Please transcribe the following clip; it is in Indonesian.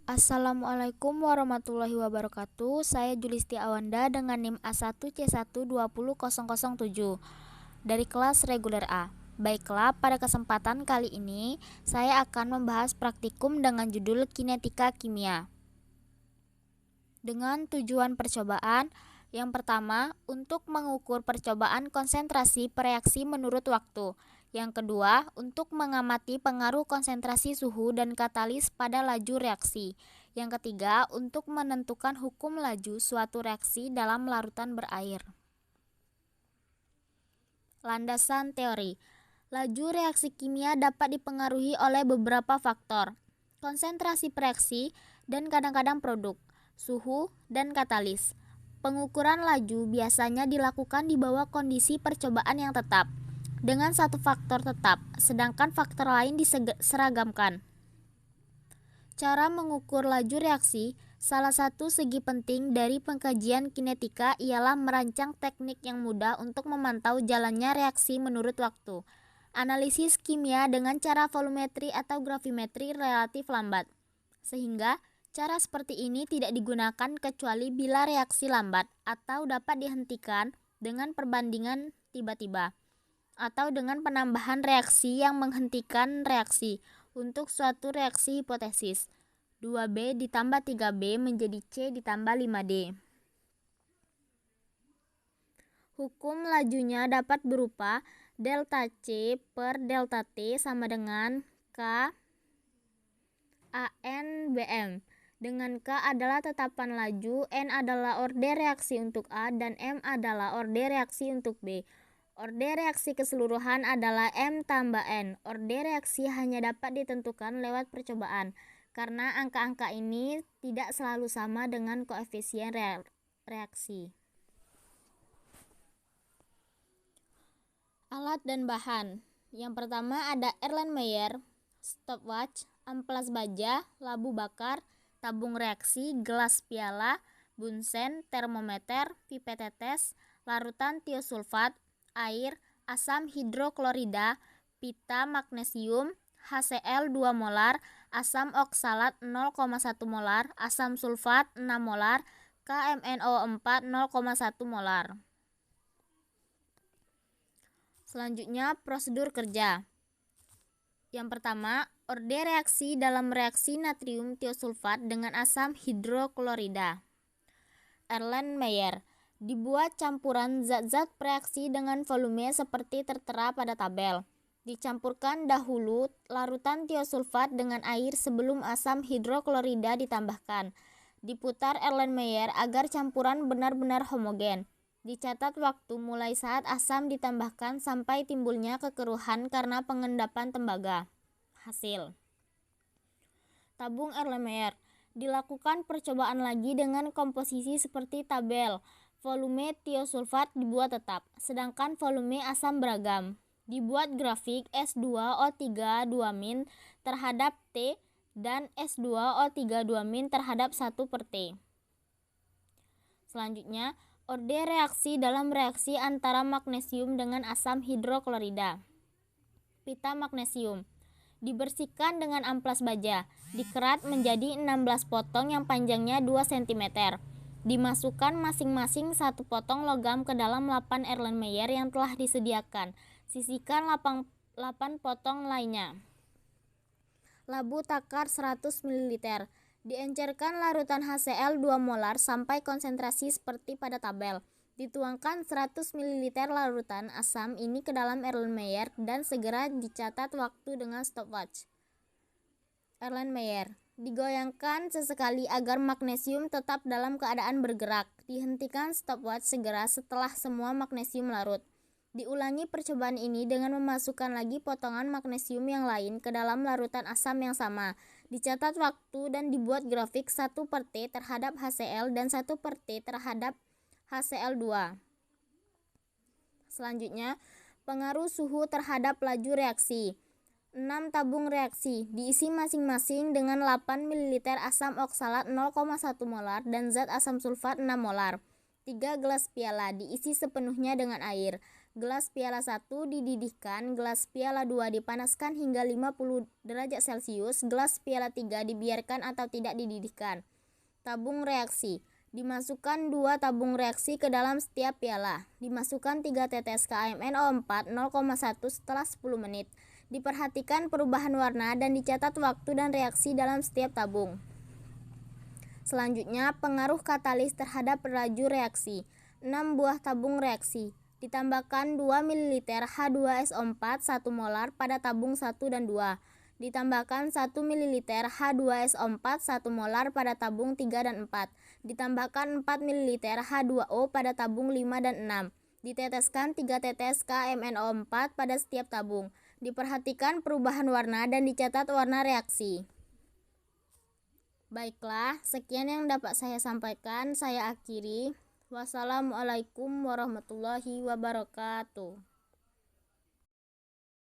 Assalamualaikum warahmatullahi wabarakatuh. Saya Julisti Awanda dengan NIM A1C1200007 dari kelas reguler A. Baiklah, pada kesempatan kali ini saya akan membahas praktikum dengan judul kinetika kimia. Dengan tujuan percobaan, yang pertama, untuk mengukur percobaan konsentrasi reaksi menurut waktu. Yang kedua, untuk mengamati pengaruh konsentrasi suhu dan katalis pada laju reaksi. Yang ketiga, untuk menentukan hukum laju suatu reaksi dalam larutan berair. Landasan teori. Laju reaksi kimia dapat dipengaruhi oleh beberapa faktor: konsentrasi reaksi dan kadang-kadang produk, suhu, dan katalis. Pengukuran laju biasanya dilakukan di bawah kondisi percobaan yang tetap, dengan satu faktor tetap, sedangkan faktor lain diseragamkan. Cara mengukur laju reaksi, salah satu segi penting dari pengkajian kinetika ialah merancang teknik yang mudah untuk memantau jalannya reaksi menurut waktu. Analisis kimia dengan cara volumetri atau gravimetri relatif lambat, sehingga cara seperti ini tidak digunakan kecuali bila reaksi lambat atau dapat dihentikan dengan perbandingan tiba-tiba, atau dengan penambahan reaksi yang menghentikan reaksi untuk suatu reaksi hipotesis. 2B ditambah 3B menjadi C ditambah 5D. Hukum lajunya dapat berupa delta C per delta T sama dengan K AN BM, dengan K adalah tetapan laju, N adalah orde reaksi untuk A, dan M adalah orde reaksi untuk B. Orde reaksi keseluruhan adalah M tambah N. Orde reaksi hanya dapat ditentukan lewat percobaan, karena angka-angka ini tidak selalu sama dengan koefisien reaksi. Alat dan bahan. Yang pertama ada Erlenmeyer, stopwatch, amplas baja, labu bakar, tabung reaksi, gelas piala, bunsen, termometer, pipet tetes, larutan tiosulfat, air, asam hidroklorida, pita magnesium, HCl 2 molar, asam oksalat 0,1 molar, asam sulfat 6 molar, KMNO4 0,1 molar. Selanjutnya, prosedur kerja. Yang pertama, orde reaksi dalam reaksi natrium tiosulfat dengan asam hidroklorida. Erlenmeyer, dibuat campuran zat-zat reaksi dengan volume seperti tertera pada tabel. Dicampurkan dahulu larutan tiosulfat dengan air sebelum asam hidroklorida ditambahkan. Diputar Erlenmeyer agar campuran benar-benar homogen. Dicatat waktu mulai saat asam ditambahkan sampai timbulnya kekeruhan karena pengendapan tembaga. Hasil. Tabung Erlenmeyer. Dilakukan percobaan lagi dengan komposisi seperti tabel. Volume tiosulfat dibuat tetap, sedangkan volume asam beragam. Dibuat grafik S2O3 2- terhadap T dan S2O3 2- terhadap 1/T. Selanjutnya, orde reaksi dalam reaksi antara magnesium dengan asam hidroklorida. Pita magnesium. Dibersihkan dengan amplas baja, dikerat menjadi 16 potong yang panjangnya 2 cm. Dimasukkan masing-masing 1 potong logam ke dalam lapan Erlenmeyer yang telah disediakan. Sisihkan 8 potong lainnya. Labu takar 100 ml. Diencerkan larutan HCl 2 molar sampai konsentrasi seperti pada tabel. Dituangkan 100 ml larutan asam ini ke dalam Erlenmeyer dan segera dicatat waktu dengan stopwatch. Erlenmeyer. Digoyangkan sesekali agar magnesium tetap dalam keadaan bergerak. Dihentikan stopwatch segera setelah semua magnesium larut. Diulangi percobaan ini dengan memasukkan lagi potongan magnesium yang lain ke dalam larutan asam yang sama. Dicatat waktu dan dibuat grafik 1/T terhadap HCl dan 1/T terhadap HCl2. Selanjutnya, pengaruh suhu terhadap laju reaksi. 6 tabung reaksi diisi masing-masing dengan 8 ml asam oksalat 0,1 molar dan zat asam sulfat 6 molar. 3 gelas piala diisi sepenuhnya dengan air. Gelas piala 1 dididihkan, gelas piala 2 dipanaskan hingga 50 derajat Celcius, gelas piala 3 dibiarkan atau tidak dididihkan. Tabung reaksi. Dimasukkan 2 tabung reaksi ke dalam setiap piala. Dimasukkan 3 tetes KMNO4 0,1 setelah 10 menit. Diperhatikan perubahan warna dan dicatat waktu dan reaksi dalam setiap tabung. Selanjutnya, pengaruh katalis terhadap laju reaksi. 6 buah tabung reaksi. Ditambahkan 2 ml H2SO4 1 molar pada tabung 1 dan 2. Ditambahkan 1 ml H2SO4 1 molar pada tabung 3 dan 4. Ditambahkan 4 ml H2O pada tabung 5 dan 6. Diteteskan 3 tetes KMNO4 pada setiap tabung. Diperhatikan perubahan warna dan dicatat warna reaksi. Baiklah, sekian yang dapat saya sampaikan. Saya akhiri. Wassalamualaikum warahmatullahi wabarakatuh.